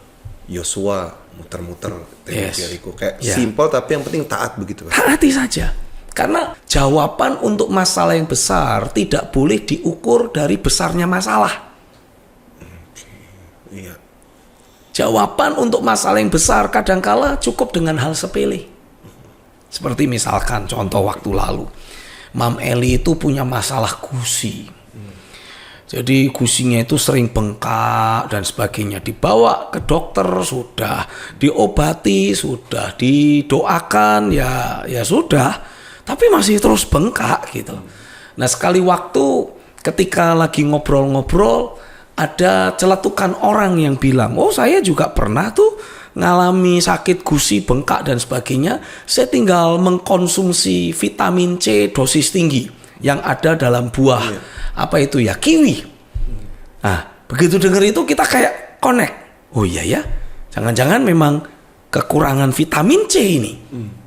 Yosua muter-muter Yes. Jericho kayak Ya. simpel tapi yang penting taat begitu kan. Taati saja. Karena jawaban untuk masalah yang besar tidak boleh diukur dari besarnya masalah. Iya. Jawaban untuk masalah yang besar kadangkala cukup dengan hal sepele. Seperti misalkan contoh waktu lalu, Mam Eli itu punya masalah gusi. Jadi gusinya itu sering bengkak dan sebagainya. Dibawa ke dokter, sudah diobati, sudah didoakan, ya sudah. Tapi masih terus bengkak gitu. Nah sekali waktu ketika lagi ngobrol-ngobrol, ada celetukan orang yang bilang, oh saya juga pernah tuh ngalami sakit gusi, bengkak dan sebagainya. Saya tinggal mengkonsumsi vitamin C dosis tinggi yang ada dalam buah apa itu ya, kiwi. Nah begitu dengar itu kita kayak connect. Oh iya ya, jangan-jangan memang kekurangan vitamin C ini.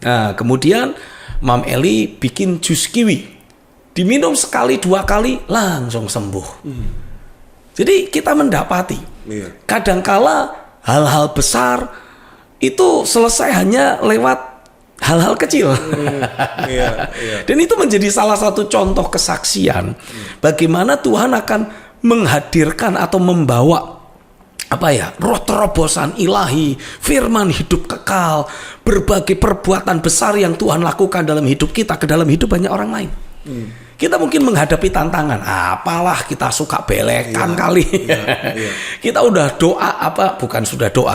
Nah kemudian Mam Eli bikin jus kiwi, diminum sekali dua kali langsung sembuh. Jadi kita mendapati kadangkala hal-hal besar itu selesai hanya lewat hal-hal kecil. Dan itu menjadi salah satu contoh kesaksian bagaimana Tuhan akan menghadirkan atau membawa roh terobosan ilahi, firman hidup kekal, berbagai perbuatan besar yang Tuhan lakukan dalam hidup kita ke dalam hidup banyak orang lain. Kita mungkin menghadapi tantangan, apalah kita suka belekan kali. Kita udah doa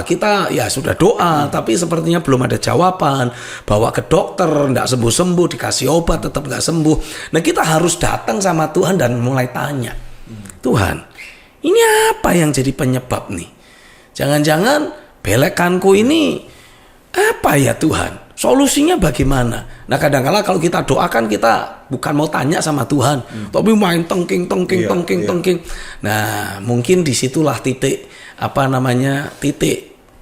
kita ya sudah doa, tapi sepertinya belum ada jawaban. Bawa ke dokter, nggak sembuh-sembuh, dikasih obat tetap nggak sembuh. Nah kita harus datang sama Tuhan dan mulai tanya, Tuhan, ini apa yang jadi penyebab nih? Jangan-jangan belekanku ini apa ya Tuhan? Solusinya bagaimana? Nah kadang-kala kalau kita doakan kita bukan mau tanya sama Tuhan, tapi main tengking. Nah mungkin disitulah titik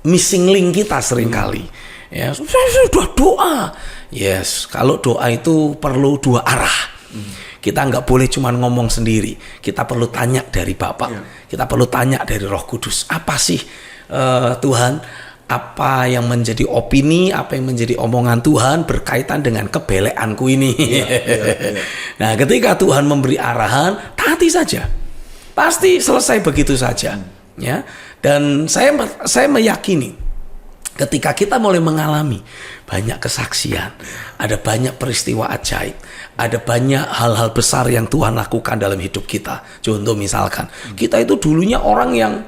missing link kita seringkali. Ya saya sudah doa. Yes, kalau doa itu perlu dua arah. Kita nggak boleh cuma ngomong sendiri. Kita perlu tanya dari Bapa. Kita perlu tanya dari Roh Kudus. Apa sih Tuhan? Apa yang menjadi opini, apa yang menjadi omongan Tuhan berkaitan dengan kebelekanku ini. Nah, ketika Tuhan memberi arahan, taati saja. Pasti selesai begitu saja. Ya. Dan saya meyakini ketika kita mulai mengalami banyak kesaksian, ada banyak peristiwa ajaib, ada banyak hal-hal besar yang Tuhan lakukan dalam hidup kita. Contoh misalkan, kita itu dulunya orang yang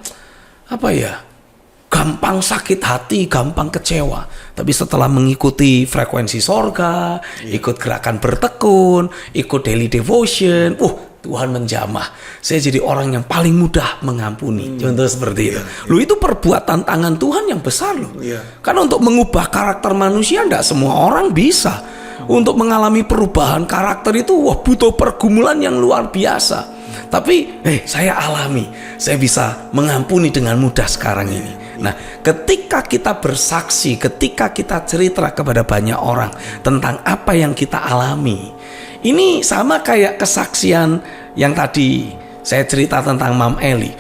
gampang sakit hati, gampang kecewa. Tapi setelah mengikuti frekuensi sorga, ikut gerakan bertekun, ikut daily devotion, Tuhan menjamah. Saya jadi orang yang paling mudah mengampuni. Contoh seperti itu. Itu perbuatan tangan Tuhan yang besar loh. Karena untuk mengubah karakter manusia tidak semua orang bisa. Untuk mengalami perubahan karakter itu butuh pergumulan yang luar biasa. Tapi saya alami, saya bisa mengampuni dengan mudah sekarang ini. Nah, ketika kita bersaksi, ketika kita cerita kepada banyak orang tentang apa yang kita alami, ini sama kayak kesaksian yang tadi saya cerita tentang Mam Eli.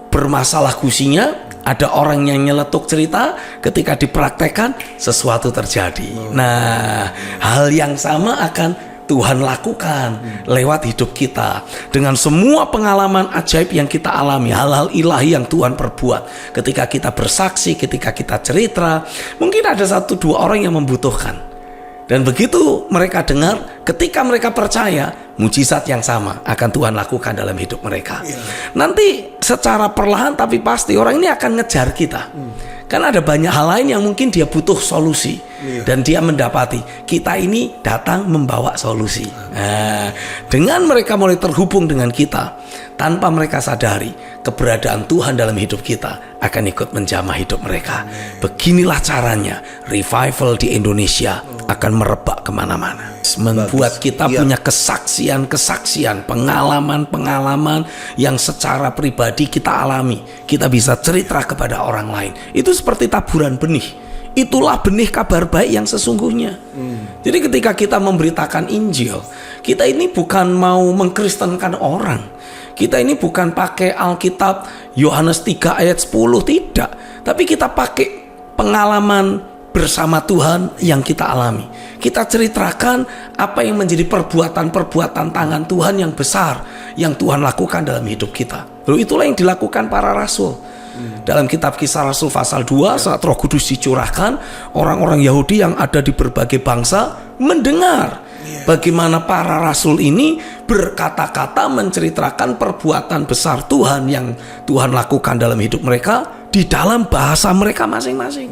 Bermasalah gusinya, ada orang yang nyeletuk cerita, ketika dipraktekkan sesuatu terjadi. Nah, hal yang sama akan Tuhan lakukan lewat hidup kita. Dengan semua pengalaman ajaib yang kita alami, hal-hal ilahi yang Tuhan perbuat. Ketika kita bersaksi, ketika kita cerita, mungkin ada 1-2 orang yang membutuhkan. Dan begitu mereka dengar, ketika mereka percaya, mujizat yang sama akan Tuhan lakukan dalam hidup mereka. Nanti secara perlahan tapi pasti orang ini akan ngejar kita. Kan ada banyak hal lain yang mungkin dia butuh solusi. Dan dia mendapati kita ini datang membawa solusi. Nah, dengan mereka mulai terhubung dengan kita, tanpa mereka sadari, keberadaan Tuhan dalam hidup kita akan ikut menjamah hidup mereka. Beginilah caranya revival di Indonesia akan merebak kemana-mana. Membuat kita punya kesaksian-kesaksian, pengalaman-pengalaman yang secara pribadi kita alami. Kita bisa cerita kepada orang lain. Itu seperti taburan benih. Itulah benih kabar baik yang sesungguhnya. Jadi ketika kita memberitakan Injil, kita ini bukan mau mengkristenkan orang. Kita ini bukan pakai Alkitab Yohanes 3 ayat 10, tidak. Tapi kita pakai pengalaman bersama Tuhan yang kita alami. Kita ceritakan apa yang menjadi perbuatan-perbuatan tangan Tuhan yang besar yang Tuhan lakukan dalam hidup kita. Lalu itulah yang dilakukan para rasul. Dalam kitab Kisah Rasul pasal 2, saat Roh Kudus dicurahkan, orang-orang Yahudi yang ada di berbagai bangsa mendengar bagaimana para rasul ini berkata-kata menceritakan perbuatan besar Tuhan yang Tuhan lakukan dalam hidup mereka di dalam bahasa mereka masing-masing.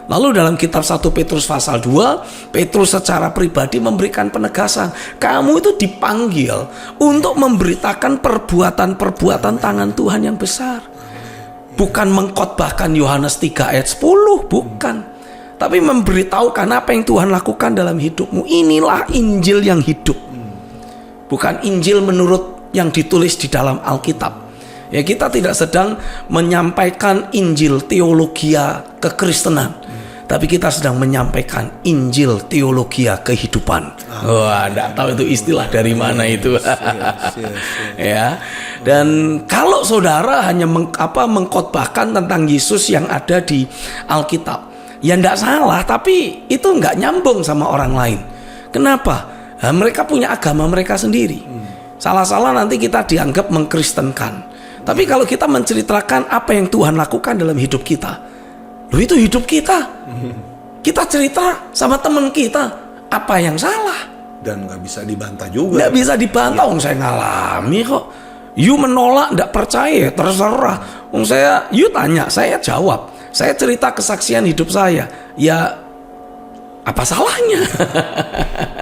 Lalu dalam kitab 1 Petrus pasal 2, Petrus secara pribadi memberikan penegasan, kamu itu dipanggil untuk memberitakan perbuatan-perbuatan tangan Tuhan yang besar. Bukan mengkhotbahkan Yohanes 3 ayat 10, bukan. Tapi memberitahukan apa yang Tuhan lakukan dalam hidupmu. Inilah Injil yang hidup. Bukan Injil menurut yang ditulis di dalam Alkitab. Ya, kita tidak sedang menyampaikan Injil teologia kekristenan. Tapi kita sedang menyampaikan Injil teologia kehidupan. Wah, enggak tahu itu istilah dari mana itu. Ya. Dan kalau saudara hanya mengkhotbahkan tentang Yesus yang ada di Alkitab, ya enggak salah, tapi itu enggak nyambung sama orang lain. Kenapa? Nah, mereka punya agama mereka sendiri. Salah-salah nanti kita dianggap mengkristenkan. Tapi kalau kita menceritakan apa yang Tuhan lakukan dalam hidup kita, loh, itu hidup kita. Kita cerita sama teman kita, apa yang salah? Dan nggak bisa dibantah juga. Nggak bisa dibantah, saya ngalami kok. You menolak, nggak percaya, terserah. You tanya, saya jawab. Saya cerita kesaksian hidup saya. Ya, apa salahnya?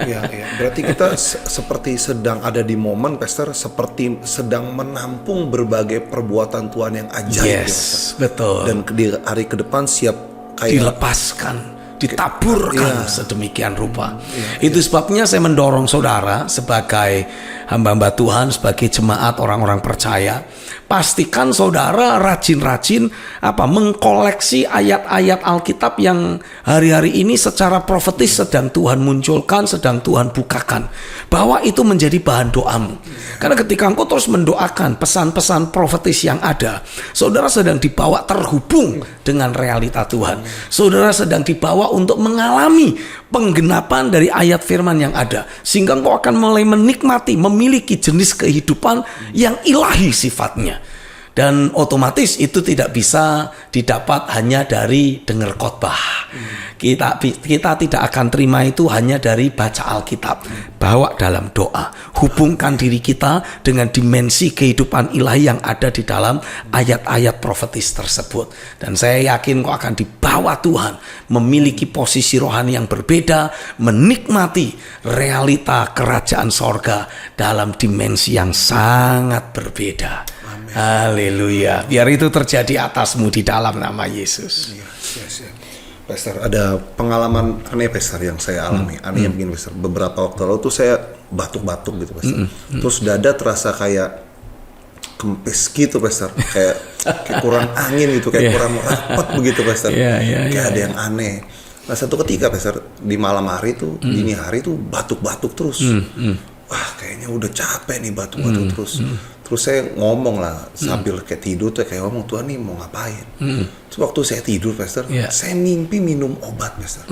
Ya. Berarti kita seperti sedang ada di momen, Pastor, seperti sedang menampung berbagai perbuatan Tuhan yang ajaib. Yes, betul. Dan di hari ke depan siap kayak dilepaskan, ditaburkan sedemikian rupa. Itu sebabnya saya mendorong saudara sebagai hamba-hamba Tuhan, sebagai jemaat orang-orang percaya, pastikan saudara rajin-rajin mengkoleksi ayat-ayat Alkitab yang hari-hari ini secara profetis sedang Tuhan munculkan, sedang Tuhan bukakan, bahwa itu menjadi bahan doamu. Karena ketika engkau terus mendoakan pesan-pesan profetis yang ada, saudara sedang dibawa terhubung dengan realita Tuhan. Saudara sedang dibawa untuk mengalami penggenapan dari ayat firman yang ada, sehingga engkau akan mulai menikmati, memiliki jenis kehidupan yang ilahi sifatnya. Dan otomatis itu tidak bisa didapat hanya dari dengar khotbah. Kita tidak akan terima itu hanya dari baca Alkitab. Bawa dalam doa, hubungkan diri kita dengan dimensi kehidupan ilahi yang ada di dalam ayat-ayat profetis tersebut. Dan saya yakin kau akan dibawa Tuhan memiliki posisi rohani yang berbeda, menikmati realita kerajaan sorga dalam dimensi yang sangat berbeda. Haleluya. Biar itu terjadi atasmu di dalam nama Yesus. Yes. Pastor, ada pengalaman aneh, Pastor, yang saya alami. Aneh begini, Pastor. Beberapa waktu lalu tuh saya batuk-batuk gitu, Pastor. Terus dada terasa kayak kempes gitu, Pastor. Kayak kurang angin gitu, kayak kurang rapat begitu, Pastor. Kayak ada yang aneh. Nah, satu ketika, Pastor, di malam hari tuh, dini hari tuh batuk-batuk terus. Wah, kayaknya udah capek nih batuk-batuk terus. Terus saya ngomong lah sambil kayak tidur tuh, kayak ngomong, Tuhan nih mau ngapain? Terus waktu saya tidur, Pastor, saya mimpi minum obat, Pastor.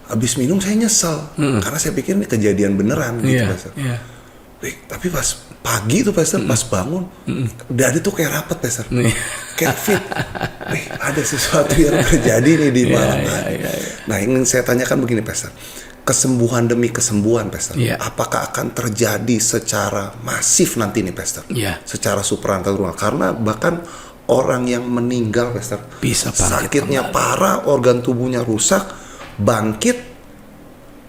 Habis minum saya nyesel karena saya pikir ini kejadian beneran gitu, Pastor. Tapi pas pagi tuh, Pastor, pas bangun, dada tuh kayak rapat, Pastor. Kayak fit. Ada sesuatu yang terjadi nih di malam hari. Nah, ingin saya tanyakan begini, Pastor. Kesembuhan demi kesembuhan, Pastor. Apakah akan terjadi secara masif nanti nih, Pastor? Secara supranatural. Karena bahkan orang yang meninggal, Pastor. Bisa bangkit Sakitnya kembali. parah, organ tubuhnya rusak, bangkit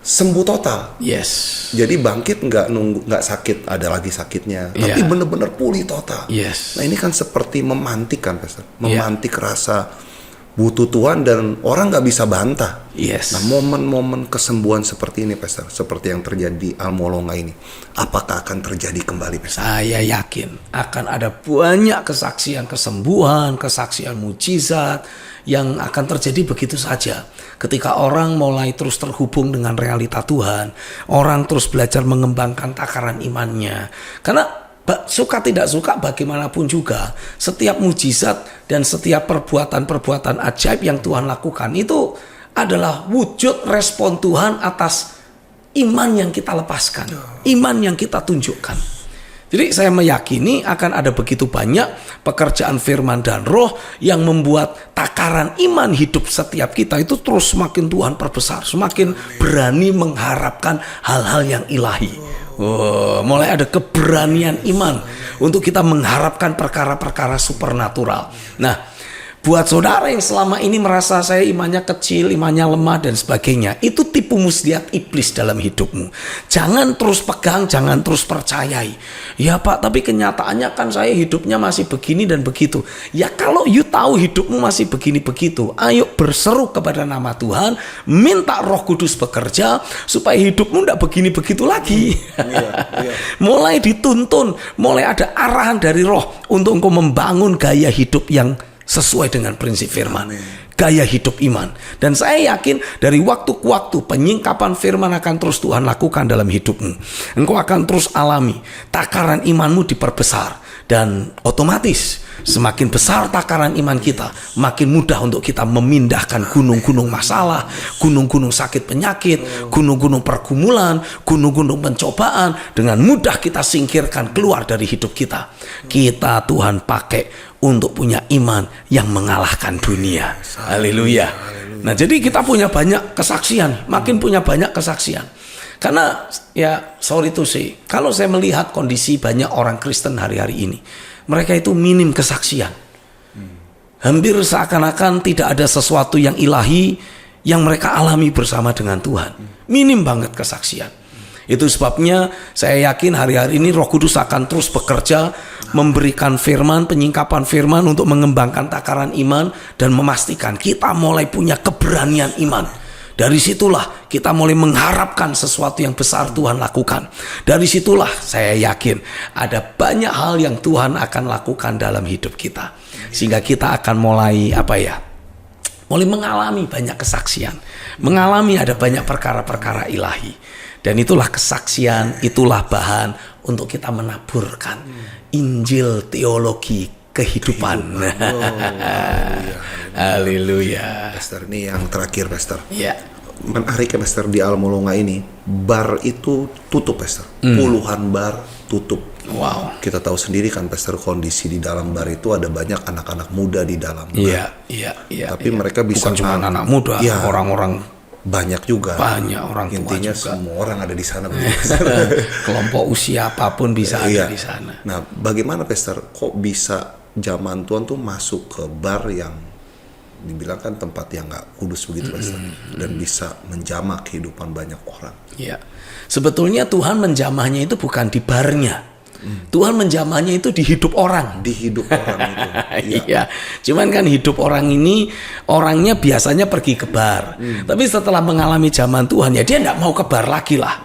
sembuh total. Yes. Jadi bangkit nggak sakit, ada lagi sakitnya, Iya. tapi benar-benar pulih total. Yes. Nah ini kan seperti memantik kan, Pastor, Iya. memantik rasa butuh Tuhan dan orang nggak bisa bantah. Yes. Nah momen-momen kesembuhan seperti ini, Pastor, seperti yang terjadi di Almolonga ini, apakah akan terjadi kembali, Pastor? Saya yakin akan ada banyak kesaksian kesembuhan, kesaksian mujizat yang akan terjadi begitu saja. Ketika orang mulai terus terhubung dengan realita Tuhan, orang terus belajar mengembangkan takaran imannya. Karena suka tidak suka bagaimanapun juga, setiap mujizat dan setiap perbuatan-perbuatan ajaib yang Tuhan lakukan itu adalah wujud respon Tuhan atas iman yang kita lepaskan, iman yang kita tunjukkan. Jadi saya meyakini akan ada begitu banyak pekerjaan firman dan roh yang membuat takaran iman hidup setiap kita itu terus semakin Tuhan perbesar, semakin berani mengharapkan hal-hal yang ilahi. Mulai ada keberanian iman untuk kita mengharapkan perkara-perkara supernatural. Nah, buat saudara yang selama ini merasa saya imannya kecil, imannya lemah dan sebagainya, itu tipu muslihat iblis dalam hidupmu. Jangan terus pegang, jangan terus percayai. Ya Pak, tapi kenyataannya kan saya hidupnya masih begini dan begitu. Ya kalau you tahu hidupmu masih begini begitu, ayo berseru kepada nama Tuhan, minta Roh Kudus bekerja supaya hidupmu tidak begini begitu lagi. Mulai dituntun, mulai ada arahan dari Roh untuk engkau membangun gaya hidup yang sesuai dengan prinsip firman. Gaya hidup iman. Dan saya yakin dari waktu ke waktu penyingkapan firman akan terus Tuhan lakukan dalam hidupmu. Engkau akan terus alami takaran imanmu diperbesar. Dan otomatis semakin besar takaran iman kita, makin mudah untuk kita memindahkan gunung-gunung masalah, gunung-gunung sakit penyakit, gunung-gunung pergumulan, gunung-gunung pencobaan. Dengan mudah kita singkirkan keluar dari hidup kita. Kita Tuhan pakai untuk punya iman yang mengalahkan dunia. Haleluya. Nah, jadi kita punya banyak kesaksian, makin punya banyak kesaksian. Karena ya sorry to say, kalau saya melihat kondisi banyak orang Kristen hari-hari ini, mereka itu minim kesaksian. Hampir seakan-akan tidak ada sesuatu yang ilahi yang mereka alami bersama dengan Tuhan. Minim banget kesaksian. Itu sebabnya saya yakin hari-hari ini Roh Kudus akan terus bekerja, memberikan firman, penyingkapan firman untuk mengembangkan takaran iman dan memastikan kita mulai punya keberanian iman. Dari situlah kita mulai mengharapkan sesuatu yang besar Tuhan lakukan. Dari situlah saya yakin ada banyak hal yang Tuhan akan lakukan dalam hidup kita. Sehingga kita akan mulai mulai mengalami banyak kesaksian. Mengalami ada banyak perkara-perkara ilahi. Dan itulah kesaksian, itulah bahan untuk kita menaburkan Injil teologi kehidupan. Haleluya. Pastor, ini yang terakhir, Pastor. Ya. Menarik ya, Pastor, di Almolonga ini bar itu tutup, Pastor. Puluhan bar tutup. Wow. Kita tahu sendiri kan, Pastor, kondisi di dalam bar itu ada banyak anak-anak muda di dalam bar. Iya. Tapi mereka bisa bukan cuma anak muda, ya, orang-orang banyak juga. banyak orang tua Intinya juga. semua orang ada di sana. Kelompok usia apapun bisa Iya. ada di sana. Nah, bagaimana, Pastor, kok bisa zaman Tuhan tuh masuk ke bar yang dibilang kan tempat yang nggak kudus begitu, Pastor, dan bisa menjamah kehidupan banyak orang? Iya. Sebetulnya Tuhan menjamahnya itu bukan di barnya. Tuhan menjamahnya itu di hidup orang. Di hidup orang itu. Iya. Cuman kan hidup orang ini, orangnya biasanya pergi ke bar. Tapi setelah mengalami zaman Tuhan, ya dia tidak mau ke bar lagi lah.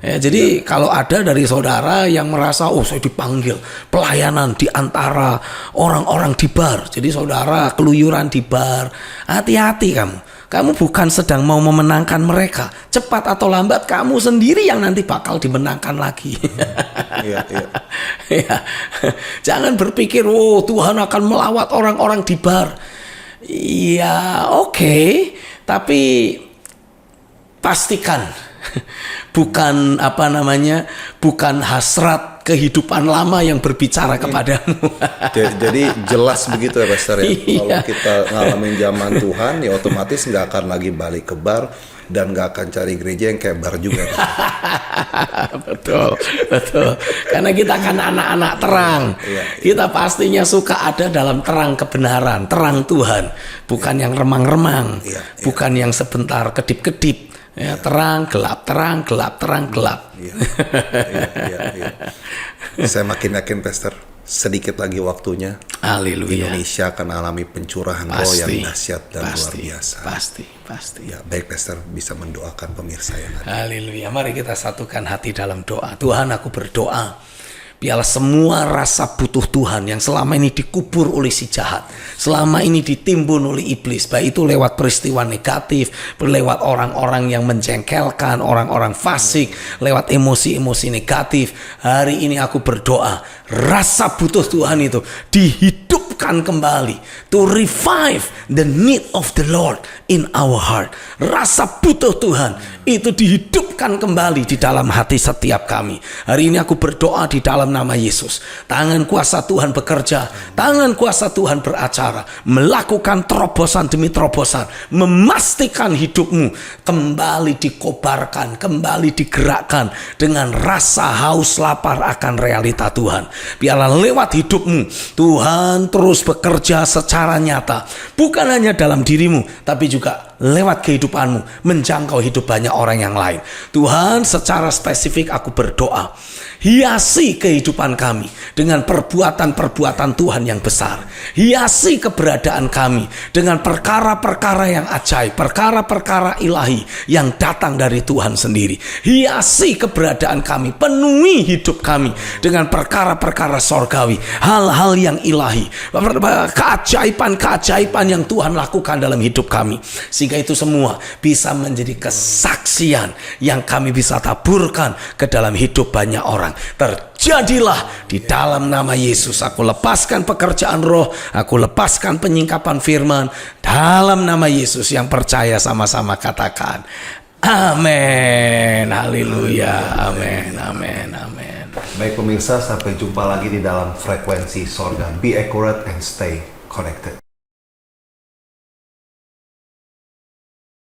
Ya, jadi kalau ada dari saudara yang merasa, oh saya dipanggil pelayanan di antara orang-orang di bar. Jadi saudara keluyuran di bar, hati-hati kamu. Kamu bukan sedang mau memenangkan mereka. Cepat atau lambat kamu sendiri yang nanti bakal dimenangkan lagi. Iya. Ya. Jangan berpikir, oh Tuhan akan melawat orang-orang di bar. Iya, oke. Tapi pastikan bukan bukan hasrat kehidupan lama yang berbicara kepadamu. Jadi jelas begitu ya, Pastor, ya. Iya. Kalau kita ngalamin zaman Tuhan, ya otomatis nggak akan lagi balik ke bar. Dan gak akan cari gereja yang kayak bar juga. Betul, betul. Karena kita kan anak-anak terang. Kita pastinya suka ada dalam terang kebenaran, terang Tuhan, bukan yang remang-remang, bukan yang sebentar kedip-kedip. Ya, terang, gelap, terang, gelap, terang, gelap. Iya. Saya makin yakin, Pastor, sedikit lagi waktunya. Haleluya. Indonesia akan alami pencurahan roh yang dahsyat dan luar biasa. Pasti. Ya, baik, Pastor, bisa mendoakan pemirsa yang ada. Haleluya. Mari kita satukan hati dalam doa. Tuhan, aku berdoa, biarlah semua rasa butuh Tuhan yang selama ini dikubur oleh si jahat, selama ini ditimbun oleh iblis, baik itu lewat peristiwa negatif, lewat orang-orang yang menjengkelkan, orang-orang fasik, lewat emosi-emosi negatif. Hari ini aku berdoa, rasa butuh Tuhan itu dihidupkan kembali, to revive the need of the Lord in our heart. Rasa butuh Tuhan itu dihidupkan kembali di dalam hati setiap kami. Hari ini aku berdoa di dalam nama Yesus. Tangan kuasa Tuhan bekerja, tangan kuasa Tuhan beracara, melakukan terobosan demi terobosan, memastikan hidupmu kembali dikobarkan, kembali digerakkan dengan rasa haus lapar akan realita Tuhan. Biarlah lewat hidupmu Tuhan terus bekerja secara nyata, bukan hanya dalam dirimu, tapi juga lewat kehidupanmu menjangkau hidup banyak orang yang lain. Tuhan, secara spesifik aku berdoa, hiasi kehidupan kami dengan perbuatan-perbuatan Tuhan yang besar. Hiasi keberadaan kami dengan perkara-perkara yang ajaib, perkara-perkara ilahi yang datang dari Tuhan sendiri. Hiasi keberadaan kami, penuhi hidup kami dengan perkara-perkara sorgawi, hal-hal yang ilahi, keajaiban-keajaiban yang Tuhan lakukan dalam hidup kami. Sehingga itu semua bisa menjadi kesaksian yang kami bisa taburkan ke dalam hidup banyak orang. Terjadilah di dalam nama Yesus. Aku lepaskan pekerjaan roh, aku lepaskan penyingkapan firman dalam nama Yesus. Yang percaya sama-sama katakan amin. Haleluya. Amin. Amin. Amin. Baik pemirsa, sampai jumpa lagi di dalam frekuensi sorga. Be accurate and stay connected.